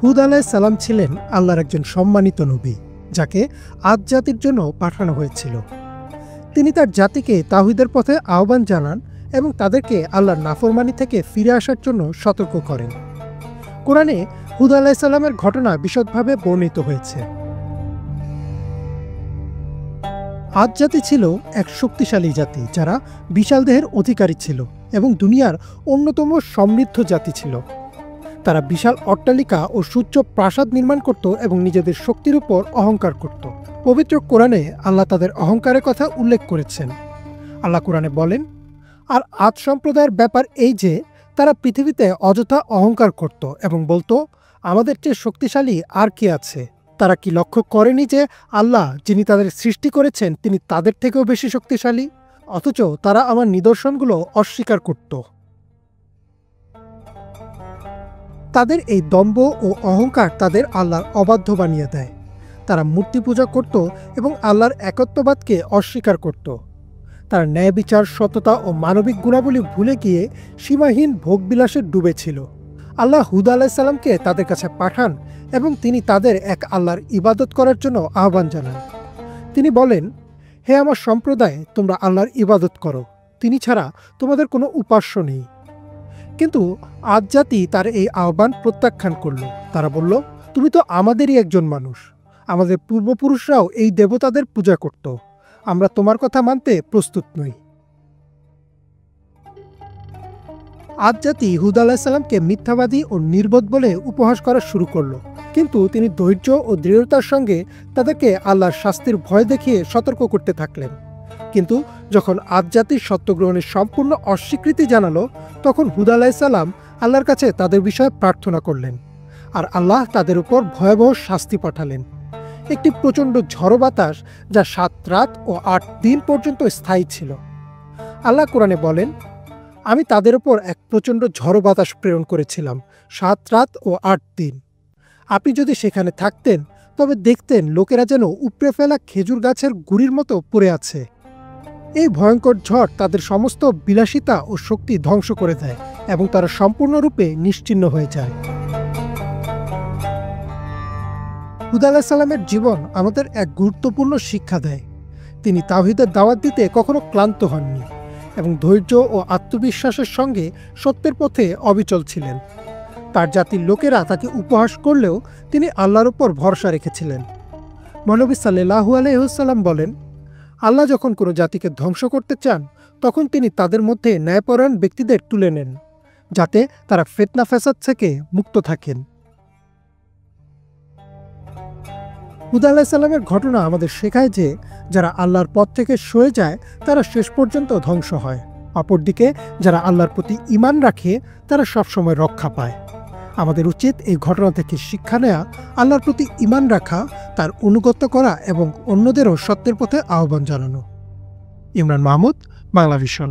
হুদ আলাইহিস সালাম ছিলেন আল্লাহর একজন সম্মানিত নবী, যাকে আদ জাতির জন্য পাঠানো হয়েছিল। তিনি তার জাতিকে তাওহীদের পথে আহ্বান জানান এবং তাদেরকে আল্লাহর নাফরমানি থেকে ফিরে আসার জন্য সতর্ক করেন। কোরআনে হুদ আলাইহিস সালামের ঘটনা বিশদভাবে বর্ণিত হয়েছে। আদ জাতি ছিল এক শক্তিশালী জাতি, যারা বিশাল দেহের অধিকারী ছিল এবং দুনিয়ার অন্যতম সমৃদ্ধ জাতি ছিল। তারা বিশাল অট্টালিকা ও সুউচ্চ প্রাসাদ নির্মাণ করত এবং নিজেদের শক্তির উপর অহংকার করত। পবিত্র কোরআনে আল্লাহ তাদের অহংকারের কথা উল্লেখ করেছেন। আল্লাহ কোরআনে বলেন, আর আদ সম্প্রদায়ের ব্যাপার এই যে তারা পৃথিবীতে অযথা অহংকার করত এবং বলতো, আমাদের চেয়ে শক্তিশালী আর কি আছে। তারা কি লক্ষ্য করেনি যে আল্লাহ, যিনি তাদের সৃষ্টি করেছেন, তিনি তাদের থেকেও বেশি শক্তিশালী? অথচ তারা আমার নিদর্শনগুলো অস্বীকার করত। তাদের এই দম্ভ ও অহংকার তাদের আল্লাহর অবাধ্য বানিয়ে দেয়। তারা মূর্তি পূজা করত এবং আল্লাহর একত্ববাদকে অস্বীকার করত। তারা ন্যায় বিচার, সততা ও মানবিক গুণাবলী ভুলে গিয়ে সীমাহীন ভোগবিলাসে ডুবেছিল। আল্লাহ হুদ আলাইহিস সালামকে তাদের কাছে পাঠান এবং তিনি তাদের এক আল্লাহর ইবাদত করার জন্য আহ্বান জানান। তিনি বলেন, হে আমার সম্প্রদায়, তোমরা আল্লাহর ইবাদত করো, তিনি ছাড়া তোমাদের কোনো উপাস্য নেই। কিন্তু আদ জাতি তার এই আহ্বান প্রত্যাখ্যান করল। তারা বলল, তুমি তো আমাদেরই একজন মানুষ, আমাদের পূর্বপুরুষরাও এই দেবতাদের পূজা করত, আমরা তোমার কথা মানতে প্রস্তুত নই। আদ জাতি হুদ আলাইহিস সালামকে মিথ্যাবাদী ও নির্বোধ বলে উপহাস করা শুরু করলো, কিন্তু তিনি ধৈর্য ও দৃঢ়তার সঙ্গে তাদেরকে আল্লাহর শাস্তির ভয় দেখিয়ে সতর্ক করতে থাকলেন। কিন্তু যখন আদ জাতির সত্য গ্রহণের সম্পূর্ণ অস্বীকৃতি জানালো, তখন হুদ আলাইহিস সালাম আল্লাহর কাছে তাদের বিষয়ে প্রার্থনা করলেন, আর আল্লাহ তাদের উপর ভয়াবহ শাস্তি পাঠালেন। একটি প্রচণ্ড ঝড়ো বাতাস, যা 7 রাত ও 8 দিন পর্যন্ত স্থায়ী ছিল। আল্লাহ কোরআনে বলেন, আমি তাদের উপর এক প্রচণ্ড ঝড়ো বাতাস প্রেরণ করেছিলাম 7 রাত ও 8 দিন। আপনি যদি সেখানে থাকতেন, তবে দেখতেন লোকেরা যেন উপড়ে ফেলা খেজুর গাছের গুঁড়ির মতো পড়ে আছে। এই ভয়ঙ্কর ঝড় তাদের সমস্ত বিলাসিতা ও শক্তি ধ্বংস করে দেয় এবং তারা সম্পূর্ণরূপে নিশ্চিহ্ন হয়ে যায়। হুদ আলাইহিস সালামের জীবন আমাদের এক গুরুত্বপূর্ণ শিক্ষা দেয়। তিনি তাওহীদের দাওয়াত দিতে কখনো ক্লান্ত হননি এবং ধৈর্য ও আত্মবিশ্বাসের সঙ্গে সত্যের পথে অবিচল ছিলেন। তার জাতির লোকেরা তাকে উপহাস করলেও তিনি আল্লাহর উপর ভরসা রেখেছিলেন। নবী সাল্লাল্লাহু আলাইহি ওয়াসাল্লাম বলেন, আল্লাহ যখন কোনো জাতিকে ধ্বংস করতে চান, তখন তিনি তাদের মধ্যে ন্যায়পরায়ণ ব্যক্তিদের তুলে নেন, যাতে তারা ফিতনা ফাসাদ থেকে মুক্ত থাকেন। হুদ আলাইহিস সালামের ঘটনা আমাদের শেখায় যে যারা আল্লাহর পথ থেকে সরে যায়, তারা শেষ পর্যন্ত ধ্বংস হয়। অপরদিকে যারা আল্লাহর প্রতি ঈমান রাখে, তারা সবসময় রক্ষা পায়। আমাদের উচিত এই ঘটনা থেকে শিক্ষা নেওয়া, আল্লাহর প্রতি ঈমান রাখা, তার অনুগত্য করা এবং অন্যদেরও সত্যের পথে আহ্বান জানানো। ইমরান মাহমুদ, বাংলা ভিশন।